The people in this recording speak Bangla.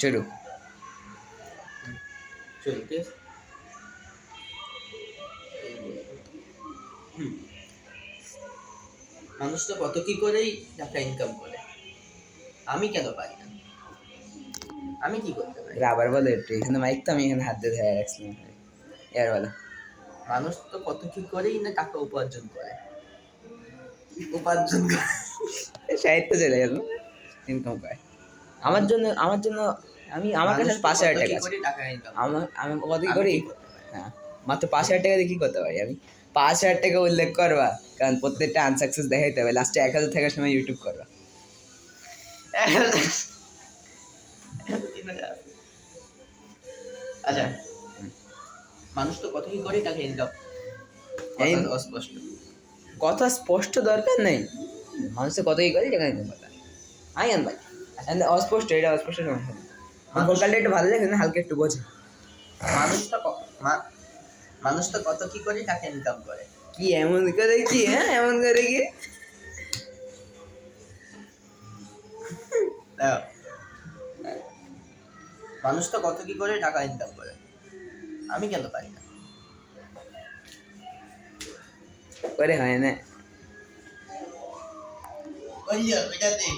শুরু। চলতে মানুষ তো কত কি করেই টাকা ইনকাম করে, আমি কেন পারি না? আমি কি করতে পারি? আবার বলো একটু, এখানে মাইক তো আমি এখানে হাত দিয়ে ধরে রাখছিলাম। এর বলো। মানুষ তো কত কি করেই না টাকা উপার্জন করে, উপার্জন করে সাহিত্য চলে গেল, ইনকাম করে। আমার জন্য আমার কাছে 5,000 টাকা আছে। আমি কত কি করি? হ্যাঁ, মাত্র 5,000 টাকা দিয়ে কি করতে পারি আমি? 5,000 টাকা উল্লেখ করবা, কারণ প্রত্যেকটা আনসাকসেস দেখাইতে হবে, লাস্টে 1,000 থাকার সময় ইউটিউব করবা। আচ্ছা, মানুষ তো কত কি করে টাকা ইনকাম, অস্পষ্ট কথা স্পষ্ট দরকার নেই, মানুষের কত কি করে টাকা ইনকাম করতে আই আন ভাই। অস্পষ্ট, এটা অস্পষ্ট সমস্যা নেই। ভোকালটা একটু ভালো লাগে না, হালকা একটু বোঝে। মানুষ তো কত কি করে টাকা ইনকাম করে। কি এমন করে কি? হ্যাঁ, এমন করে কি? মানুষ তো কত কি করে টাকা ইনকাম করে, আমি কেন পারি না? করে হয় না। ওই যে ওইটাতে